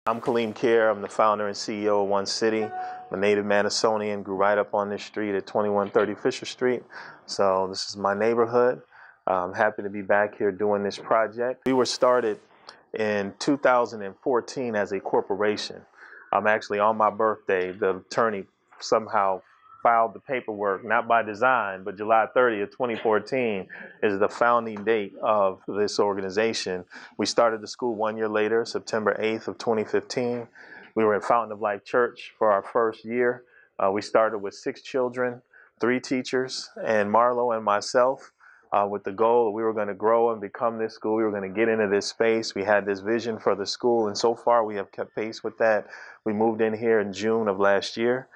I'm Kaleem Caire. I'm the founder and CEO of One City. I'm a native Madisonian, grew right up on this street at 2130 Fisher Street. So this is my neighborhood. I'm happy to be back here doing this project. We were started in 2014 as a corporation. Actually, on my birthday, the attorney somehow filed the paperwork, not by design, but July 30th, 2014 is the founding date of this organization. We started the school 1 year later, September 8th of 2015. We were at Fountain of Life Church for our first year. We started with 6 children, 3 teachers, and Marlo and myself. With the goal that we were going to grow and become this school. We were going to get into this space. We had this vision for the school, and so far we have kept pace with that. We moved in here in June of last year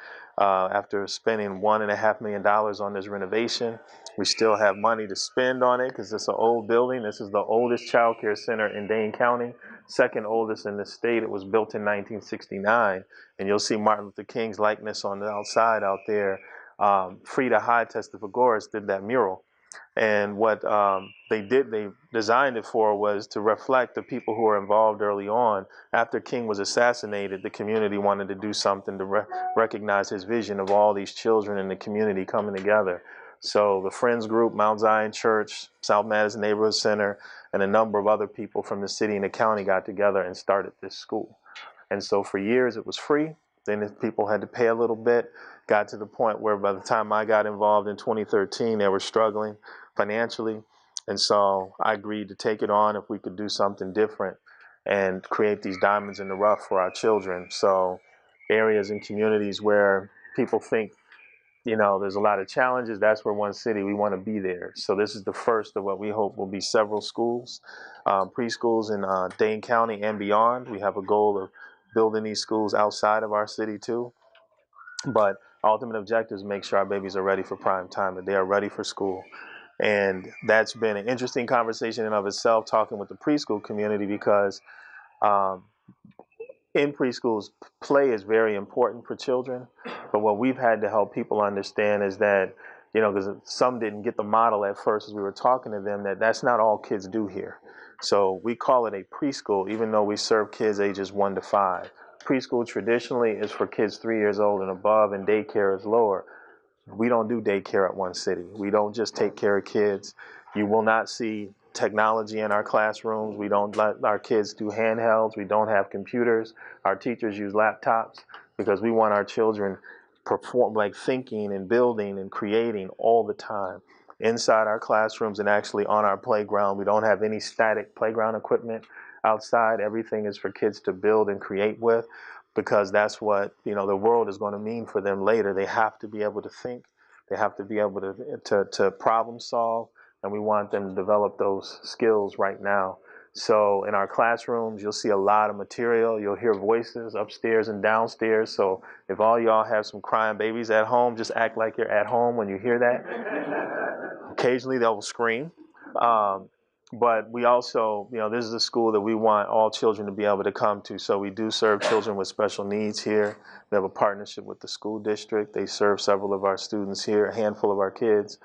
after spending $1.5 million on this renovation. We still have money to spend on it because it's an old building. This is the oldest child care center in Dane County, second oldest in the state. It was built in 1969, and you'll see Martin Luther King's likeness on the outside out there. Frida High Testifigoris did that mural. And what they designed it for was to reflect the people who were involved early on. After King was assassinated, the community wanted to do something to recognize his vision of all these children in the community coming together. So the Friends Group, Mount Zion Church, South Madison Neighborhood Center, and a number of other people from the city and the county got together and started this school. And so for years it was free. Then people had to pay a little bit. Got to the point where by the time I got involved in 2013, they were struggling financially. And so I agreed to take it on if we could do something different and create these diamonds in the rough for our children. So areas and communities where people think, there's a lot of challenges, that's where One City, we want to be there. So this is the first of what we hope will be several schools, preschools in Dane County and beyond. We have a goal of building these schools outside of our city too. But ultimate objective is make sure our babies are ready for prime time, that they are ready for school. And that's been an interesting conversation in of itself, talking with the preschool community, because in preschools, play is very important for children. But what we've had to help people understand is that, because some didn't get the model at first as we were talking to them, that's not all kids do here. So we call it a preschool, even though we serve kids ages 1 to 5. Preschool traditionally is for kids 3 years old and above, and daycare is lower. We don't do daycare at One City. We don't just take care of kids. You will not see technology in our classrooms. We don't let our kids do handhelds. We don't have computers. Our teachers use laptops because we want our children perform like thinking and building and creating all the time inside our classrooms and actually on our playground. We don't have any static playground equipment outside. Everything is for kids to build and create with, because that's what the world is going to mean for them later. They have to be able to think. They have to be able to problem solve, and we want them to develop those skills right now. So in our classrooms, you'll see a lot of material. You'll hear voices upstairs and downstairs. So if all y'all have some crying babies at home, just act like you're at home when you hear that. Occasionally they'll scream. But we also, this is a school that we want all children to be able to come to. So we do serve children with special needs here. We have a partnership with the school district. They serve several of our students here, a handful of our kids.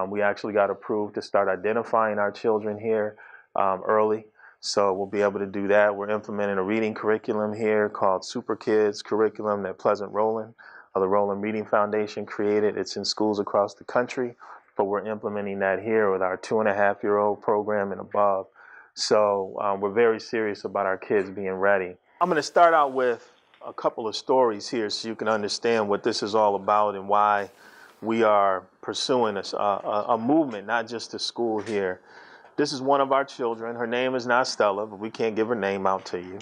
We actually got approved to start identifying our children here early. So we'll be able to do that. We're implementing a reading curriculum here called Super Kids curriculum that Pleasant Rowland, the Rowland Reading Foundation, created. It's in schools across the country, but we're implementing that here with our 2.5-year-old program and above. So we're very serious about our kids being ready. I'm going to start out with a couple of stories here so you can understand what this is all about and why we are pursuing a movement, not just a school here. This is one of our children. Her name is not Stella, but we can't give her name out to you.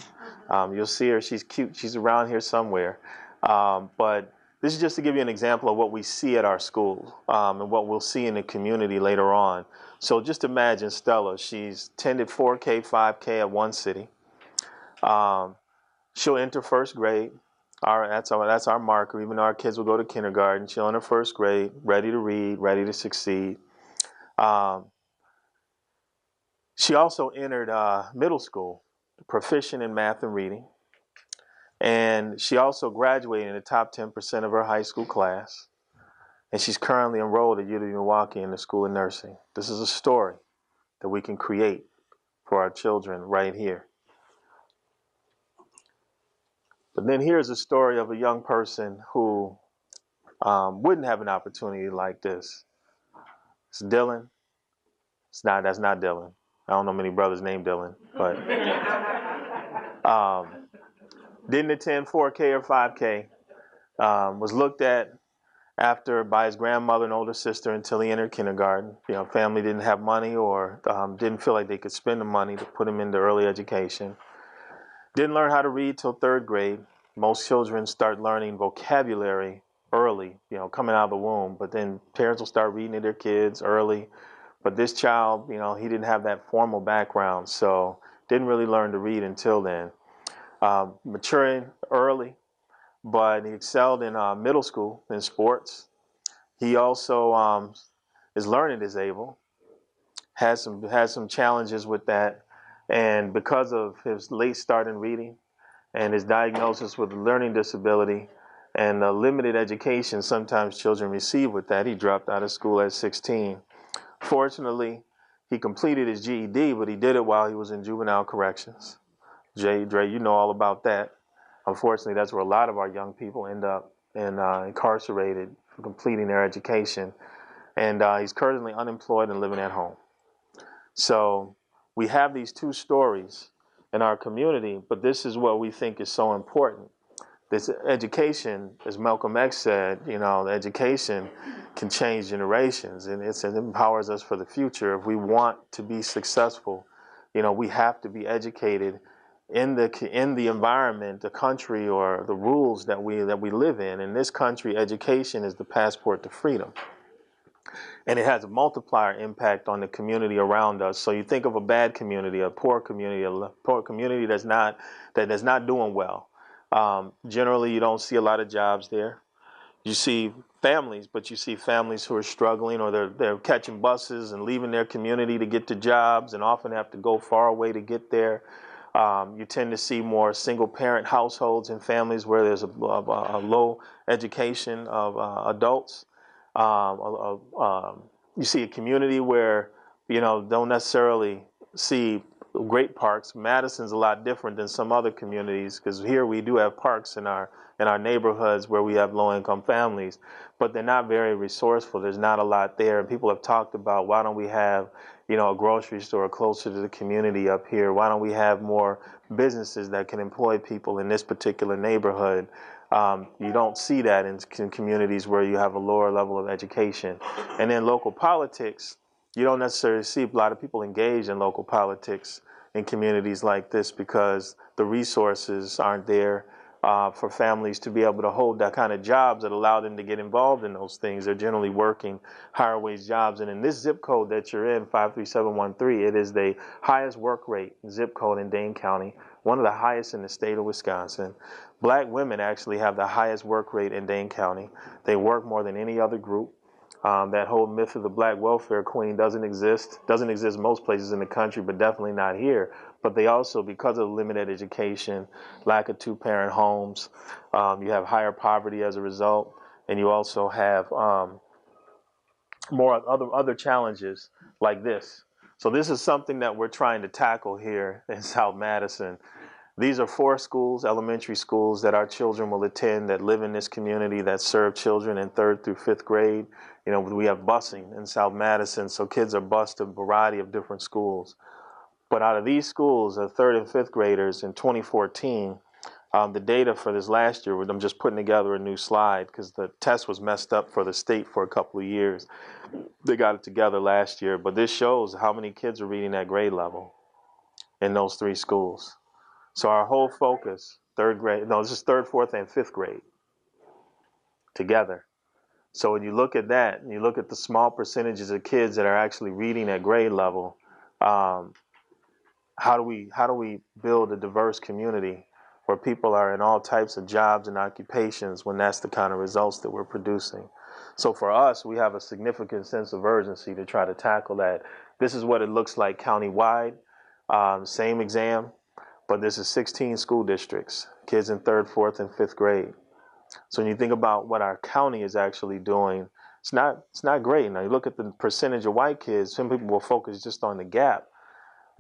You'll see her. She's cute. She's around here somewhere. But this is just to give you an example of what we see at our school and what we'll see in the community later on. So just imagine Stella. She's attended 4K, 5K at One City. She'll enter first grade. That's our marker. Even though our kids will go to kindergarten, she'll enter first grade, ready to read, ready to succeed. She also entered middle school, proficient in math and reading. And she also graduated in the top 10% of her high school class. And she's currently enrolled at UW Milwaukee in the School of Nursing. This is a story that we can create for our children right here. But then here's a story of a young person who wouldn't have an opportunity like this. It's Dylan. That's not Dylan. I don't know many brothers named Dylan, but didn't attend 4K or 5K. Was looked at after by his grandmother and older sister until he entered kindergarten. Family didn't have money or didn't feel like they could spend the money to put him into early education. Didn't learn how to read till third grade. Most children start learning vocabulary early, coming out of the womb, but then parents will start reading to their kids early. But this child, he didn't have that formal background, so didn't really learn to read until then. Maturing early, but he excelled in middle school in sports. He also is learning disabled, has some challenges with that, and because of his late start in reading and his diagnosis with a learning disability and the limited education sometimes children receive with that, he dropped out of school at 16. Fortunately, he completed his GED, but he did it while he was in juvenile corrections. Dre, you know all about that. Unfortunately, that's where a lot of our young people end up incarcerated for completing their education. And he's currently unemployed and living at home. So we have these two stories in our community, but this is what we think is so important. This education, as Malcolm X said, the education can change generations, and it empowers us for the future. If we want to be successful, we have to be educated in the environment, the country, or the rules that we live in. In this country, education is the passport to freedom. And it has a multiplier impact on the community around us. So you think of a bad community, a poor community that's not doing well. Generally, you don't see a lot of jobs there. You see families, but you see families who are struggling, or they're catching buses and leaving their community to get to jobs, and often have to go far away to get there. You tend to see more single-parent households and families where there's a low education of adults. You see a community where don't necessarily see great parks. Madison's a lot different than some other communities, because here we do have parks in our neighborhoods where we have low-income families, but they're not very resourceful. There's not a lot there. And people have talked about, why don't we have a grocery store closer to the community up here? Why don't we have more businesses that can employ people in this particular neighborhood? You don't see that in communities where you have a lower level of education. And then local politics, you don't necessarily see a lot of people engaged in local politics in communities like this, because the resources aren't there for families to be able to hold that kind of jobs that allow them to get involved in those things. They're generally working higher wage jobs. And in this zip code that you're in, 53713, it is the highest work rate zip code in Dane County, one of the highest in the state of Wisconsin. Black women actually have the highest work rate in Dane County. They work more than any other group. That whole myth of the black welfare queen doesn't exist. Doesn't exist most places in the country, but definitely not here. But they also, because of limited education, lack of two-parent homes, you have higher poverty as a result, and you also have more other challenges like this. So this is something that we're trying to tackle here in South Madison. These are 4 schools, elementary schools, that our children will attend, that live in this community, that serve children in 3rd through 5th grade. We have busing in South Madison, so kids are bused to a variety of different schools. But out of these schools, the 3rd and 5th graders in 2014, the data for this last year, I'm just putting together a new slide because the test was messed up for the state for a couple of years. They got it together last year, but this shows how many kids are reading at grade level in those 3 schools. So our whole focus, 3rd grade, no, this is 3rd, 4th, and 5th grade together. So when you look at that, and you look at the small percentages of kids that are actually reading at grade level, how do we build a diverse community where people are in all types of jobs and occupations when that's the kind of results that we're producing? So for us, we have a significant sense of urgency to try to tackle that. This is what it looks like countywide, same exam. But this is 16 school districts, kids in 3rd, 4th, and 5th grade. So when you think about what our county is actually doing, it's not great. Now you look at the percentage of white kids, some people will focus just on the gap.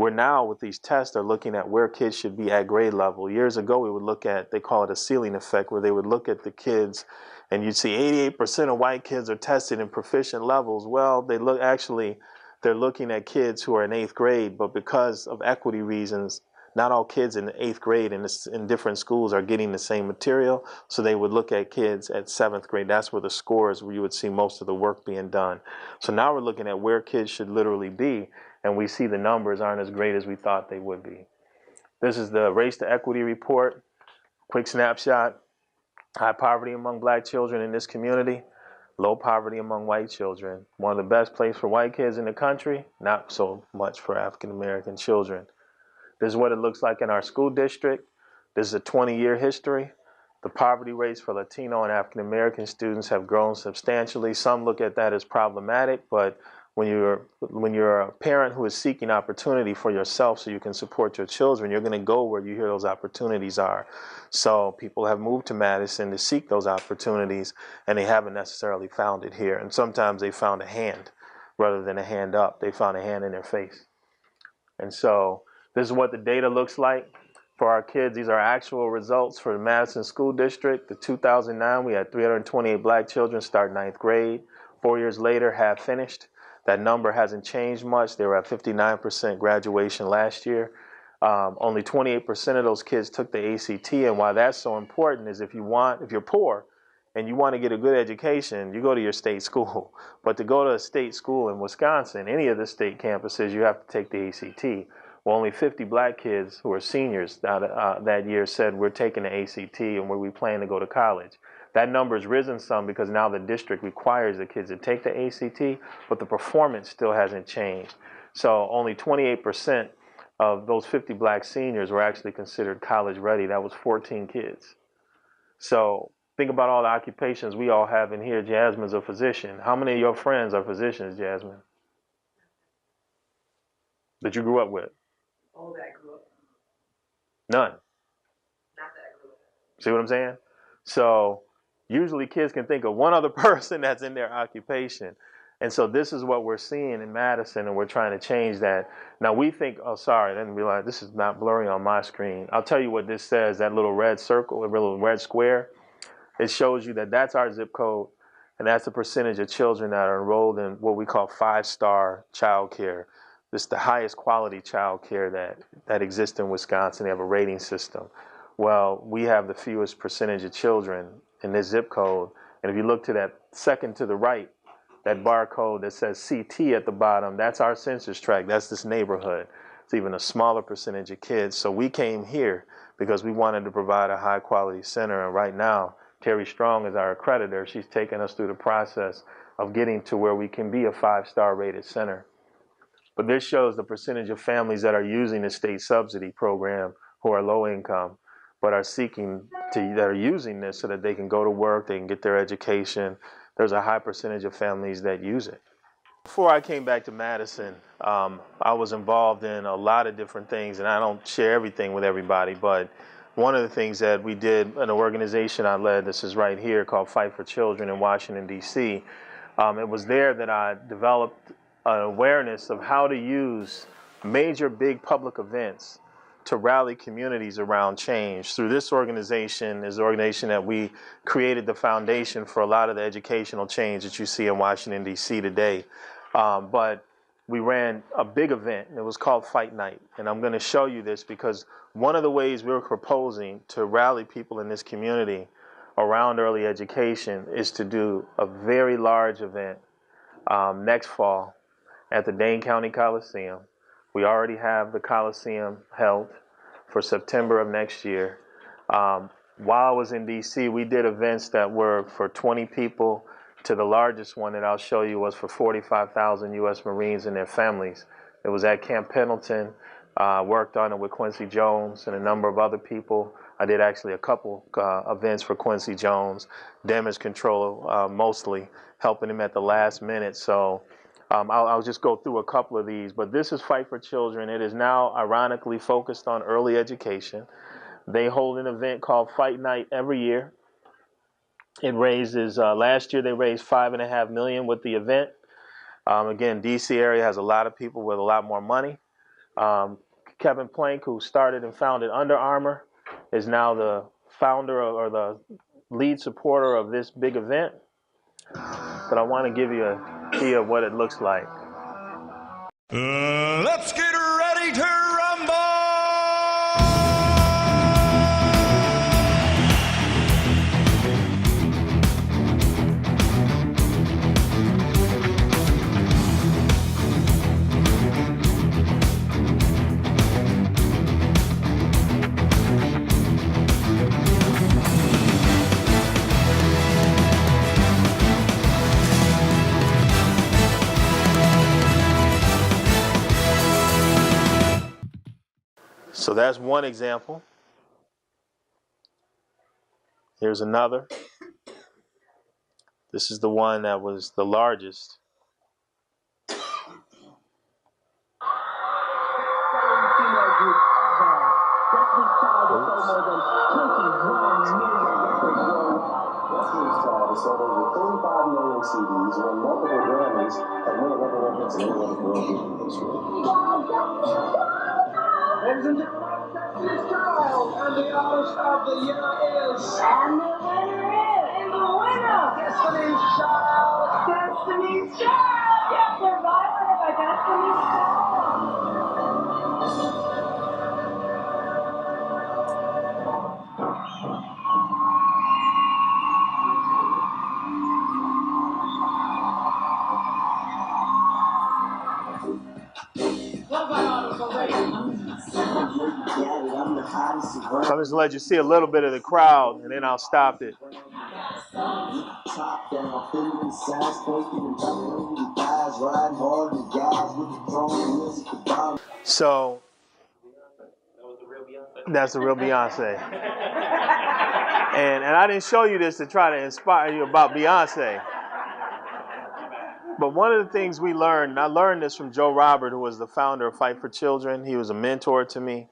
We're now with these tests are looking at where kids should be at grade level. Years ago, we would look at, they call it a ceiling effect, where they would look at the kids and you'd see 88% of white kids are tested in proficient levels. Well, they're looking at kids who are in 8th grade, but because of equity reasons, not all kids in the 8th grade in different schools are getting the same material. So they would look at kids at 7th grade. That's where the scores, where you would see most of the work being done. So now we're looking at where kids should literally be, and we see the numbers aren't as great as we thought they would be. This is the Race to Equity report. Quick snapshot. High poverty among black children in this community. Low poverty among white children. One of the best places for white kids in the country, not so much for African American children. This is what it looks like in our school district. This is a 20-year history. The poverty rates for Latino and African American students have grown substantially. Some look at that as problematic, but when you're a parent who is seeking opportunity for yourself so you can support your children, you're going to go where you hear those opportunities are. So people have moved to Madison to seek those opportunities, and they haven't necessarily found it here. And sometimes they found a hand rather than a hand up. They found a hand in their face. And so this is what the data looks like for our kids. These are actual results for the Madison School District. In 2009, we had 328 black children start 9th grade. 4 years later, half finished. That number hasn't changed much. They were at 59% graduation last year. Only 28% of those kids took the ACT. And why that's so important is if you're poor and you want to get a good education, you go to your state school. But to go to a state school in Wisconsin, any of the state campuses, you have to take the ACT. Well, only 50 black kids who are seniors that year said we're taking the ACT and we plan to go to college. That number has risen some because now the district requires the kids to take the ACT, but the performance still hasn't changed. So only 28% of those 50 black seniors were actually considered college ready. That was 14 kids. So think about all the occupations we all have in here. Jasmine's a physician. How many of your friends are physicians, Jasmine? That you grew up with? All that I grew up. None. Not that I grew up. See what I'm saying? So usually kids can think of one other person that's in their occupation. And so this is what we're seeing in Madison, and we're trying to change that. Now we think, oh, sorry, I didn't realize this is not blurry on my screen. I'll tell you what this says, that little red circle, a little red square. It shows you that that's our zip code, and that's the percentage of children that are enrolled in what we call 5-star child care. This is the highest quality child care that exists in Wisconsin. They have a rating system. Well, we have the fewest percentage of children in this zip code. And if you look to that second to the right, that barcode that says CT at the bottom, that's our census tract. That's this neighborhood. It's even a smaller percentage of kids. So we came here because we wanted to provide a high quality center. And right now, Terry Strong is our accreditor. She's taken us through the process of getting to where we can be a 5-star rated center. But this shows the percentage of families that are using the state subsidy program who are low income, but are that are using this so that they can go to work, they can get their education. There's a high percentage of families that use it. Before I came back to Madison, I was involved in a lot of different things, and I don't share everything with everybody, but one of the things that we did, an organization I led, this is right here, called Fight for Children in Washington, D.C. It was there that I developed an awareness of how to use major big public events to rally communities around change. Through this organization is the organization that we created the foundation for a lot of the educational change that you see in Washington, D.C. today. But we ran a big event, and it was called Fight Night. And I'm going to show you this because one of the ways we're proposing to rally people in this community around early education is to do a very large event next fall at the Dane County Coliseum. We already have the Coliseum held for September of next year. While I was in DC, we did events that were for 20 people to the largest one that I'll show you was for 45,000 U.S. Marines and their families. It was at Camp Pendleton. Worked on it with Quincy Jones and a number of other people. I did actually a couple events for Quincy Jones, damage control mostly, helping him at the last minute. So I'll just go through a couple of these, but this is Fight for Children. It is now ironically focused on early education. They hold an event called Fight Night every year. It raises, last year they raised $5.5 million with the event. Again, DC area has a lot of people with a lot more money. Kevin Plank, who started and founded Under Armour, is now the founder or the lead supporter of this big event. But I want to give you an idea of what it looks like. Let's get ready to rumble! So that's one example. Here's another. This is the one that was the largest. Sold over 35 million CDs, won multiple Grammys, and one of the records in anyone in the world in history. Ladies and gentlemen, Destiny's Child, and the artist of the year is... And the winner Destiny's Child! Destiny's Child! Yes, Survivor by Destiny's Child! So I'm just let you see a little bit of the crowd, and then I'll stop it. So that's the real Beyonce. And I didn't show you this to try to inspire you about Beyonce. But one of the things we learned, and I learned this from Joe Robert, who was the founder of Fight for Children. He was a mentor to me.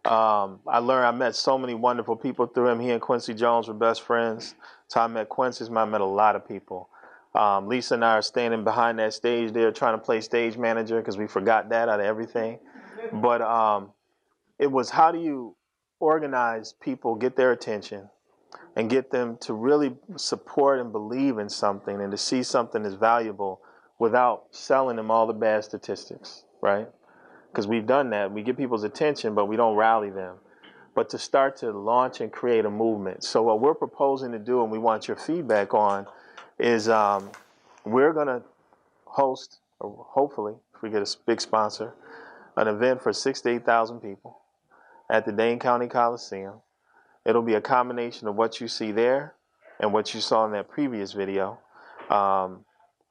I met so many wonderful people through him. He and Quincy Jones were best friends. So I met Quincy, I met a lot of people. Lisa and I are standing behind that stage there trying to play stage manager because we forgot that out of everything. But it was, how do you organize people, get their attention, and get them to really support and believe in something and to see something as valuable without selling them all the bad statistics, right? Because we've done that. We get people's attention, but we don't rally them. But to start to launch and create a movement. So what we're proposing to do, and we want your feedback on, is we're going to host, or hopefully, if we get a big sponsor, an event for 6,000 to 8,000 people at the Dane County Coliseum. It'll be a combination of what you see there and what you saw in that previous video.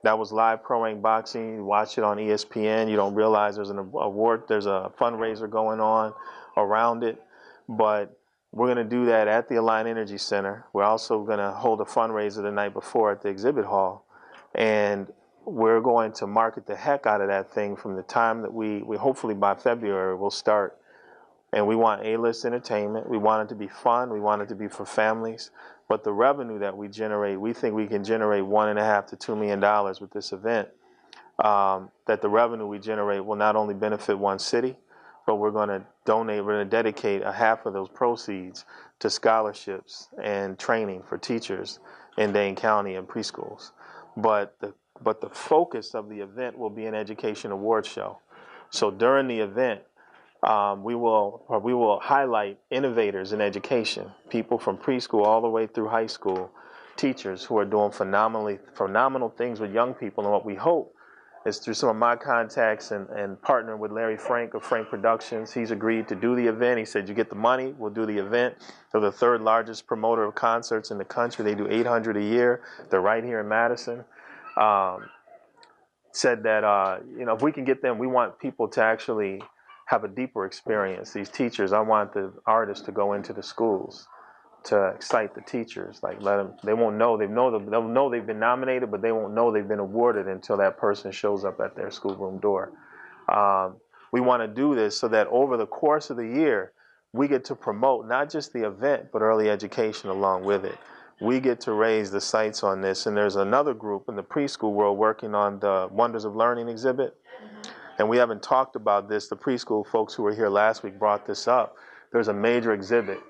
That was live pro-rank boxing. You watch it on ESPN. You don't realize there's an award, there's a fundraiser going on around it. But we're going to do that at the Alliant Energy Center. We're also going to hold a fundraiser the night before at the exhibit hall. And we're going to market the heck out of that thing from the time that we hopefully by February we'll start. And we want A-list entertainment. We want it to be fun. We want it to be for families. But the revenue that we generate, we think we can generate $1.5 to $2 million with this event. That the revenue we generate will not only benefit one city, but we're going to donate, we're going to dedicate a half of those proceeds to scholarships and training for teachers in Dane County and preschools. But the focus of the event will be an education award show. So during the event, we will highlight innovators in education, people from preschool all the way through high school, teachers who are doing phenomenal things with young people. And what we hope is through some of my contacts and partnering with Larry Frank of Frank Productions, he's agreed to do the event. He said, you get the money, we'll do the event. They're the third largest promoter of concerts in the country. They do 800 a year. They're right here in Madison. Said that, if we can get them, we want people to actually have a deeper experience. These teachers, I want the artists to go into the schools to excite the teachers. Like, let them, they won't know, they'll know they've been nominated, but they won't know they've been awarded until that person shows up at their schoolroom door. We want to do this so that over the course of the year, we get to promote not just the event, but early education along with it. We get to raise the sights on this. And there's another group in the preschool world working on the Wonders of Learning exhibit. and we haven't talked about this. The preschool folks who were here last week brought this up. There's a major exhibit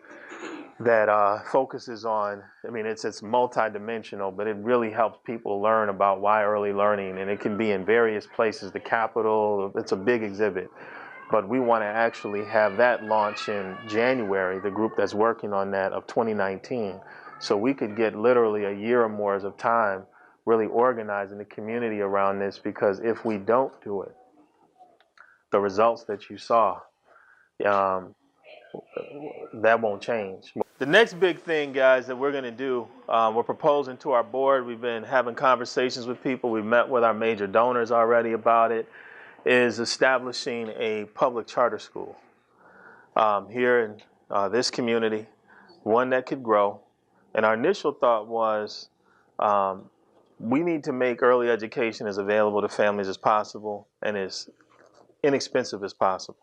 that focuses on, I mean, it's multi-dimensional, but it really helps people learn about why early learning, and it can be in various places, the Capitol, it's a big exhibit. But we want to actually have that launch in January, the group that's working on that of 2019, so we could get literally a year or more of time really organizing the community around this, because if we don't do it, the results that you saw, that won't change. The next big thing, guys, that we're going to do, we're proposing to our board, we've been having conversations with people, we've met with our major donors already about it, is establishing a public charter school here in this community, one that could grow. And our initial thought was we need to make early education as available to families as possible and as inexpensive as possible.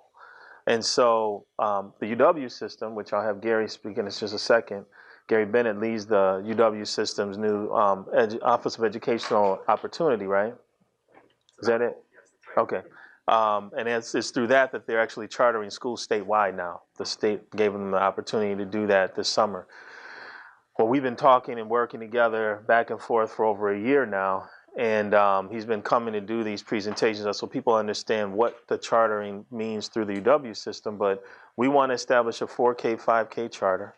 And so the UW system, which I'll have Gary speak in just a second, Gary Bennett leads the UW system's new Office of Educational Opportunity, right? Is that it? Okay. And it's through that they're actually chartering schools statewide now. The state gave them the opportunity to do that this summer. Well, we've been talking and working together back and forth for over a year now. And he's been coming to do these presentations so people understand what the chartering means through the UW system. But we want to establish a 4K, 5K charter.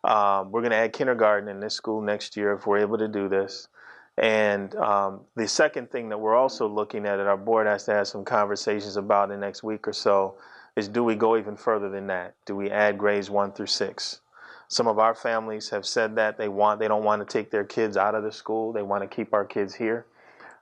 We're going to add kindergarten in this school next year if we're able to do this. And the second thing that we're also looking at, and our board has to have some conversations about in the next week or so, is do we go even further than that? Do we add grades 1 through 6? Some of our families have said that they don't want to take their kids out of the school. They want to keep our kids here.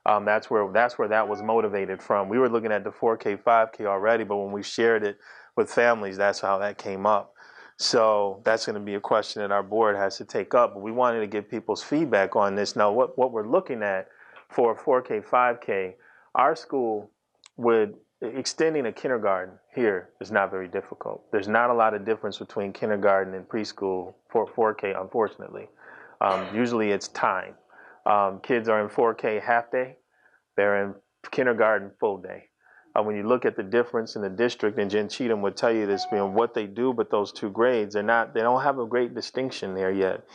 That's where that was motivated from. We were looking at the 4K, 5K already, but when we shared it with families, that's how that came up. So that's going to be a question that our board has to take up. But we wanted to get people's feedback on this. Now, what we're looking at for 4K, 5K, our school would, extending a kindergarten here is not very difficult. There's not a lot of difference between kindergarten and preschool for 4K, unfortunately. Usually it's time. Kids are in 4K half day. They're in kindergarten full day. When you look at the difference in the district, and Jen Cheatham would tell you this, what they do, but those two grades, they don't have a great distinction there yet.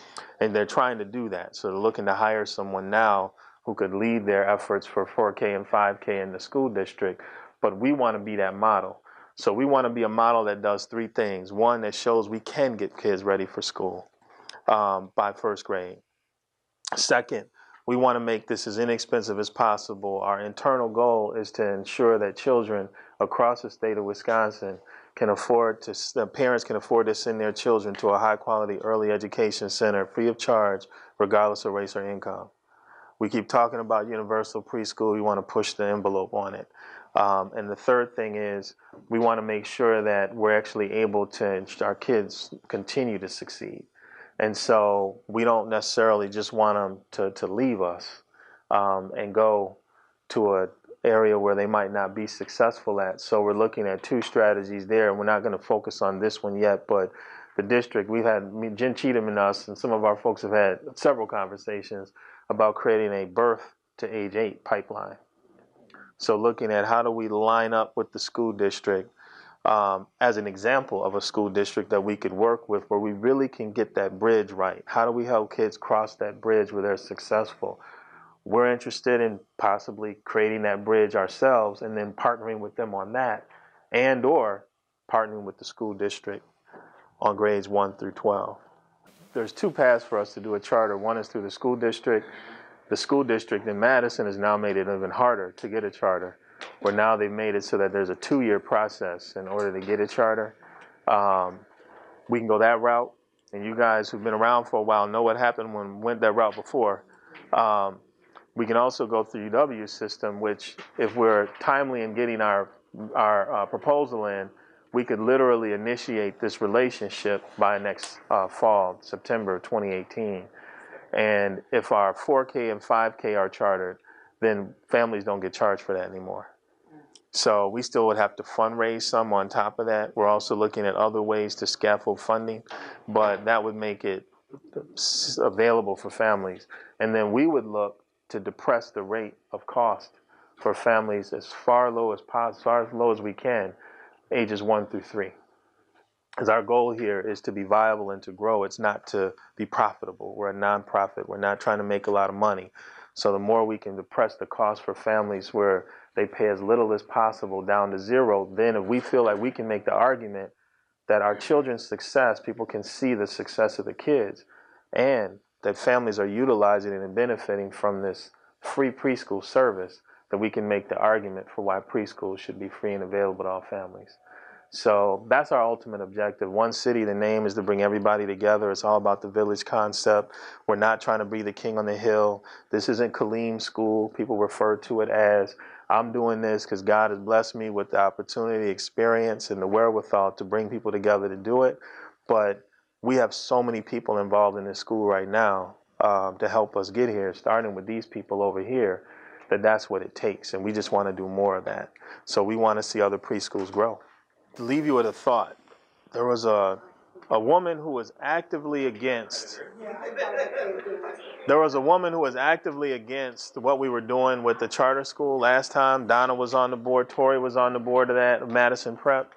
And they're trying to do that. So they're looking to hire someone now who could lead their efforts for 4K and 5K in the school district. But we want to be that model. So we want to be a model that does three things. One, that shows we can get kids ready for school by first grade. Second, we want to make this as inexpensive as possible. Our internal goal is to ensure that children across the state of Wisconsin the parents can afford to send their children to a high quality early education center free of charge, regardless of race or income. We keep talking about universal preschool. We want to push the envelope on it. And the third thing is we want to make sure that we're actually able to, our kids continue to succeed. And so we don't necessarily just want them to leave us and go to an area where they might not be successful at. So we're looking at two strategies there. And we're not going to focus on this one yet, but the district, Jen Cheatham and us and some of our folks have had several conversations about creating a birth to age 8 pipeline. So looking at how do we line up with the school district as an example of a school district that we could work with where we really can get that bridge right. How do we help kids cross that bridge where they're successful? We're interested in possibly creating that bridge ourselves and then partnering with them on that, and or partnering with the school district on grades 1 through 12. There's two paths for us to do a charter. One is through the school district. The school district in Madison has now made it even harder to get a charter, where now they've made it so that there's a 2-year process in order to get a charter. We can go that route, and you guys who've been around for a while know what happened when we went that route before. We can also go through UW's system, which if we're timely in getting our proposal in, we could literally initiate this relationship by next fall, September 2018. And if our 4K and 5K are chartered, then families don't get charged for that anymore. So we still would have to fundraise some on top of that. We're also looking at other ways to scaffold funding, but that would make it available for families. And then we would look to depress the rate of cost for families as far low as possible, as far as low as we can, ages 1 through 3. Because our goal here is to be viable and to grow. It's not to be profitable. We're a nonprofit. We're not trying to make a lot of money. So the more we can depress the cost for families where they pay as little as possible down to zero, then if we feel like we can make the argument that our children's success, people can see the success of the kids, and that families are utilizing it and benefiting from this free preschool service, that we can make the argument for why preschool should be free and available to all families. So that's our ultimate objective. One City, the name is to bring everybody together. It's all about the village concept. We're not trying to be the king on the hill. This isn't Kaleem School. People refer to it as, I'm doing this because God has blessed me with the opportunity, experience, and the wherewithal to bring people together to do it. But we have so many people involved in this school right now to help us get here, starting with these people over here, that's what it takes. And we just want to do more of that. So we want to see other preschools grow. Leave you with a thought. There was a woman who was actively against. There was a woman who was actively against what we were doing with the charter school last time. Donna was on the board. Tori was on the board of that, Madison Prep.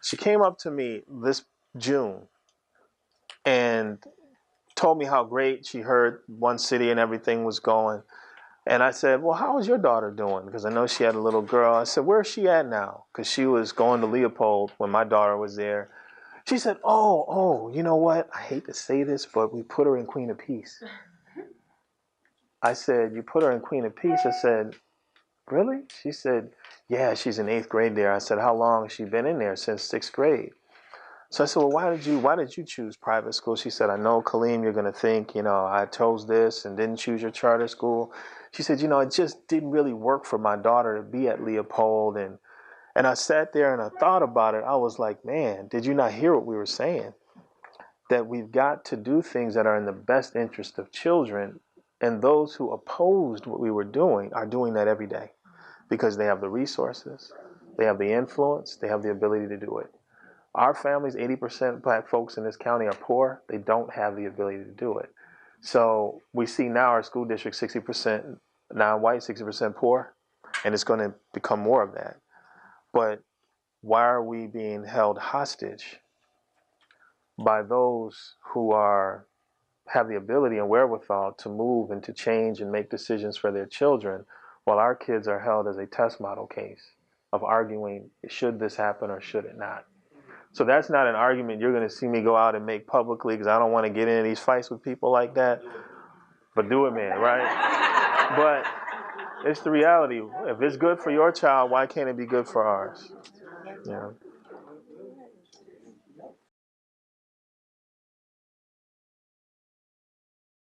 She came up to me this June and told me how great she heard One City and everything was going. And I said, well, how is your daughter doing? Because I know she had a little girl. I said, where is she at now? Because she was going to Leopold when my daughter was there. She said, oh, you know what? I hate to say this, but we put her in Queen of Peace. I said, you put her in Queen of Peace? I said, really? She said, yeah, she's in 8th grade there. I said, how long has she been in there? Since 6th grade. So I said, well, why did you choose private school? She said, I know, Kaleem, you're going to think, I chose this and didn't choose your charter school. She said, it just didn't really work for my daughter to be at Leopold. And I sat there and I thought about it. I was like, man, did you not hear what we were saying? That we've got to do things that are in the best interest of children. And those who opposed what we were doing are doing that every day because they have the resources, they have the influence, they have the ability to do it. Our families, 80% black folks in this county are poor. They don't have the ability to do it. So we see now our school district 60% non-white, 60% poor, and it's going to become more of that. But why are we being held hostage by those who have the ability and wherewithal to move and to change and make decisions for their children, while our kids are held as a test model case of arguing, should this happen or should it not? So that's not an argument you're going to see me go out and make publicly, because I don't want to get into these fights with people like that. But do it, man, right? But it's the reality. If it's good for your child, why can't it be good for ours? Yeah.